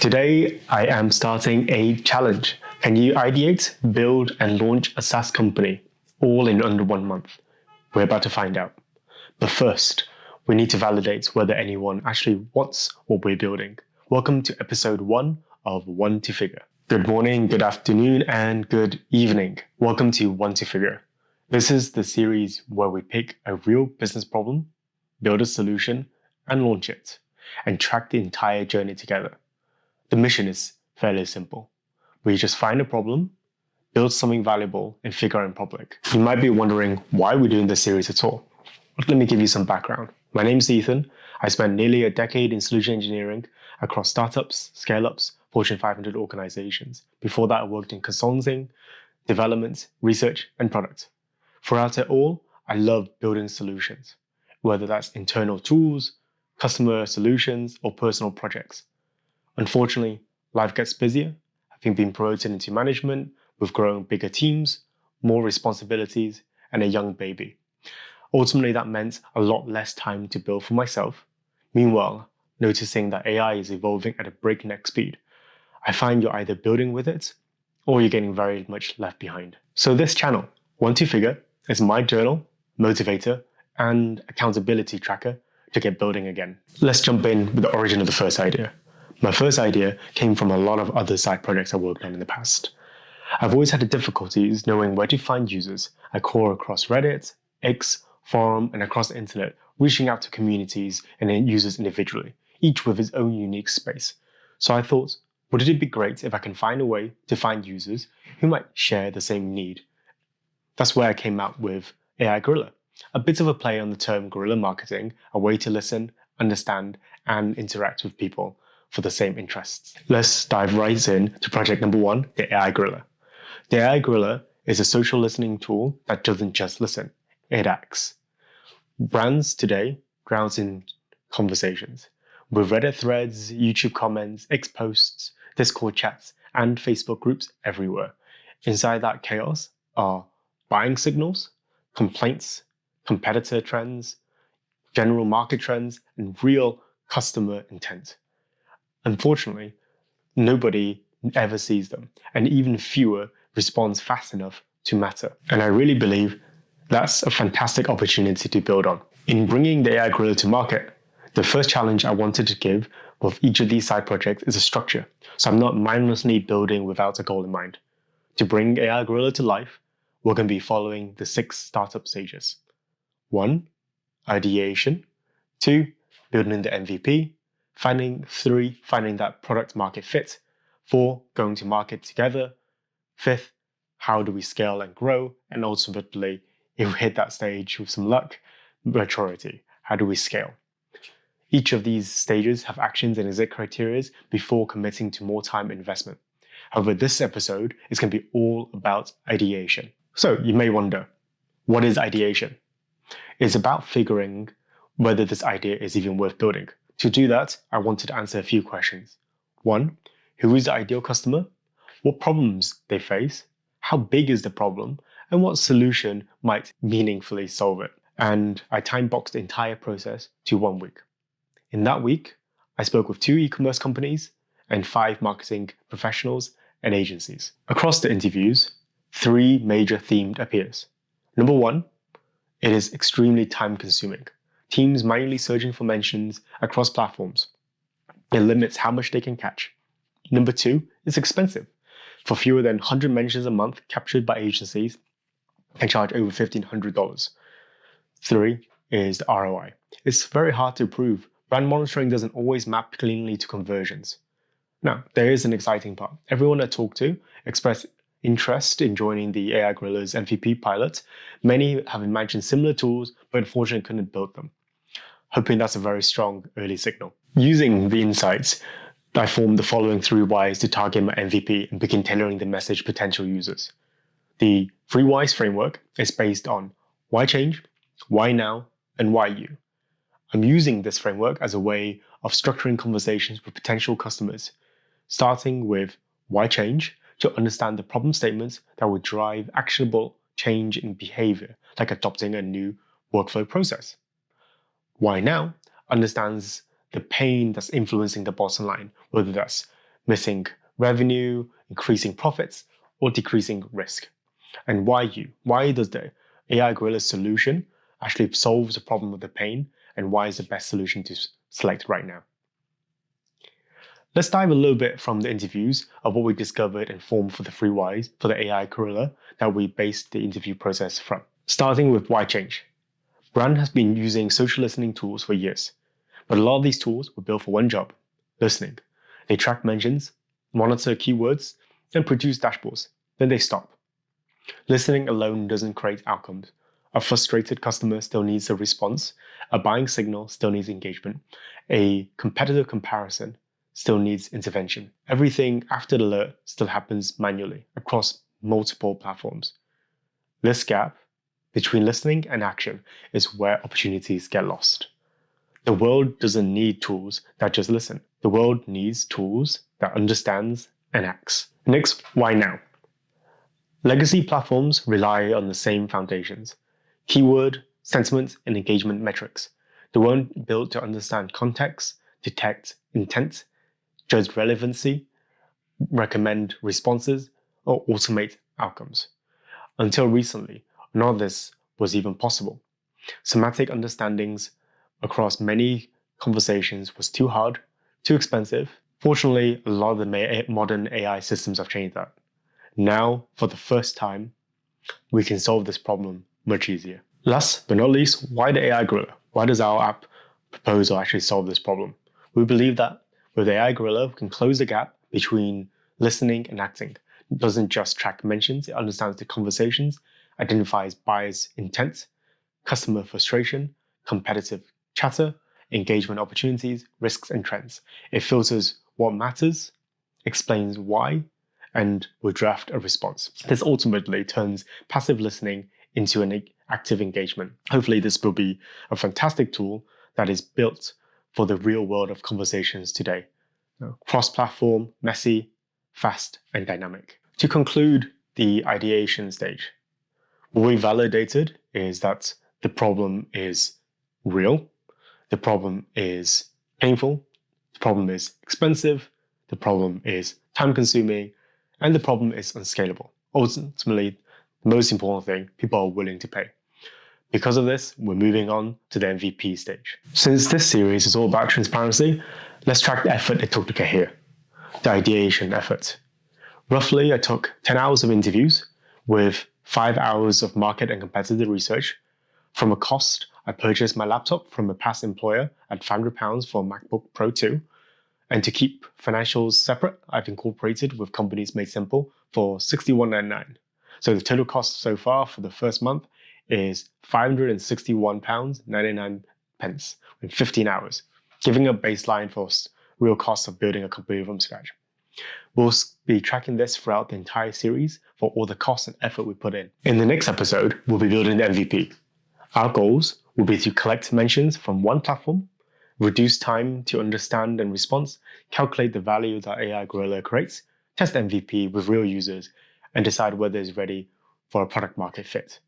Today, I am starting a challenge. Can you ideate, build, and launch a SaaS company all in under 1 month? We're about to find out. But first, we need to validate whether anyone actually wants what we're building. Welcome to episode 1 of One to Figure. Good morning, good afternoon, and good evening. Welcome to One to Figure. This is the series where we pick a real business problem, build a solution, and launch it, and track the entire journey together. The mission is fairly simple. We just find a problem, build something valuable, and figure out in public. You might be wondering why we're doing this series at all. Let me give you some background. My name is Ethan. I spent nearly a decade in solution engineering across startups, scale-ups, Fortune 500 organizations. Before that, I worked in consulting, development, research, and product. Throughout it all, I love building solutions, whether that's internal tools, customer solutions, or personal projects. Unfortunately, life gets busier. Having been promoted into management, we've grown bigger teams, more responsibilities, and a young baby. Ultimately, that meant a lot less time to build for myself. Meanwhile, noticing that AI is evolving at a breakneck speed, I find you're either building with it or you're getting very much left behind. So this channel, One to Figure, is my journal, motivator, and accountability tracker to get building again. Let's jump in with the origin of the first idea. My first idea came from a lot of other side projects I worked on in the past. I've always had difficulties knowing where to find users. I crawl across Reddit, X, forum, and across the internet, reaching out to communities and users individually, each with its own unique space. So I thought, wouldn't it be great if I can find a way to find users who might share the same need? That's where I came out with AI Guerrilla, a bit of a play on the term guerrilla marketing, a way to listen, understand, and interact with people for the same interests. Let's dive right in to project number 1, the AI Guerrilla. The AI Guerrilla is a social listening tool that doesn't just listen, it acts. Brands today drowns in conversations, with Reddit threads, YouTube comments, X posts, Discord chats, and Facebook groups everywhere. Inside that chaos are buying signals, complaints, competitor trends, general market trends, and real customer intent. Unfortunately, nobody ever sees them, and even fewer responds fast enough to matter. And I really believe that's a fantastic opportunity to build on. In bringing the AI Guerrilla to market, the first challenge I wanted to give with each of these side projects is a structure, so I'm not mindlessly building without a goal in mind. To bring AI Guerrilla to life, we're going to be following the 6 startup stages. 1, ideation. 2, building the MVP. 3, finding that product market fit. 4, going to market together. 5th, how do we scale and grow? And ultimately, if we hit that stage with some luck, maturity. How do we scale? Each of these stages have actions and exit criteria before committing to more time investment. However, this episode is going to be all about ideation. So you may wonder, what is ideation? It's about figuring whether this idea is even worth building. To do that, I wanted to answer a few questions. 1, who is the ideal customer? What problems they face? How big is the problem? And what solution might meaningfully solve it? And I time-boxed the entire process to 1 week. In that week, I spoke with 2 e-commerce companies and 5 marketing professionals and agencies. Across the interviews, 3 major themes appears. Number 1, it is extremely time-consuming. Teams manually searching for mentions across platforms. It limits how much they can catch. Number 2, it's expensive. For fewer than 100 mentions a month captured by agencies, can charge over $1,500. 3 is the ROI. It's very hard to prove. Brand monitoring doesn't always map cleanly to conversions. Now, there is an exciting part. Everyone I talked to expressed interest in joining the AI Guerrilla's MVP pilot. Many have imagined similar tools, but unfortunately couldn't build them. Hoping that's a very strong early signal. Using the insights, I formed the following 3 whys to target my MVP and begin tailoring the message to potential users. The 3 whys framework is based on why change, why now, and why you. I'm using this framework as a way of structuring conversations with potential customers, starting with why change to understand the problem statements that would drive actionable change in behavior, like adopting a new workflow process. Why now understands the pain that's influencing the bottom line, whether that's missing revenue, increasing profits, or decreasing risk? And why you? Why does the AI Gorilla solution actually solve the problem of the pain, and why is the best solution to select right now? Let's dive a little bit from the interviews of what we discovered and formed for the 3 whys for the AI Gorilla that we based the interview process from. Starting with why change. Brand has been using social listening tools for years, but a lot of these tools were built for one job: listening. They track mentions, monitor keywords, and produce dashboards. Then they stop. Listening alone doesn't create outcomes. A frustrated customer still needs a response. A buying signal still needs engagement. A competitive comparison still needs intervention. Everything after the alert still happens manually across multiple platforms. This gap between listening and action is where opportunities get lost. The world doesn't need tools that just listen. The world needs tools that understands and acts. Next, why now? Legacy platforms rely on the same foundations: keyword, sentiment, and engagement metrics. They weren't built to understand context, detect intent, judge relevancy, recommend responses, or automate outcomes. Until recently, none of this was even possible. Semantic understandings across many conversations was too hard, too expensive. Fortunately, a lot of the modern AI systems have changed that. Now, for the first time, we can solve this problem much easier. Last but not least, why the AI Gorilla? Why does our app proposal actually solve this problem? We believe that with AI Gorilla, we can close the gap between listening and acting. It doesn't just track mentions, it understands the conversations, identifies buyers' intent, customer frustration, competitive chatter, engagement opportunities, risks, and trends. It filters what matters, explains why, and will draft a response. This ultimately turns passive listening into an active engagement. Hopefully, this will be a fantastic tool that is built for the real world of conversations today. Cross-platform, messy, fast, and dynamic. To conclude the ideation stage, what we validated is that the problem is real, the problem is painful, the problem is expensive, the problem is time-consuming, and the problem is unscalable. Ultimately, the most important thing, people are willing to pay. Because of this, we're moving on to the MVP stage. Since this series is all about transparency, let's track the effort it took to get here. The ideation effort. Roughly, I took 10 hours of interviews with 5 hours of market and competitor research. From a cost, I purchased my laptop from a past employer at £500 for a MacBook Pro 2. And to keep financials separate, I've incorporated with Companies Made Simple for £61.99. So the total cost so far for the first month is £561.99 in 15 hours, giving a baseline for real costs of building a company from scratch. We'll be tracking this throughout the entire series for all the cost and effort we put in. In the next episode, we'll be building the MVP. Our goals will be to collect mentions from one platform, reduce time to understand and response, calculate the value that AI Gorilla creates, test MVP with real users, and decide whether it's ready for a product market fit.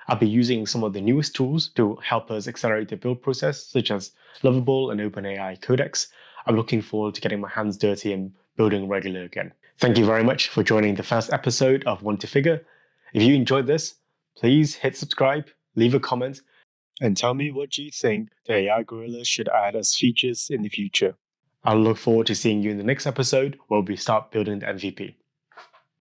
I'll be using some of the newest tools to help us accelerate the build process, such as Lovable and OpenAI Codex. I'm looking forward to getting my hands dirty and building regular again. Thank you very much for joining the first episode of Want to Figure. If you enjoyed this, please hit subscribe, leave a comment, and tell me what you think the AI Gorilla should add as features in the future. I'll look forward to seeing you in the next episode where we start building the MVP.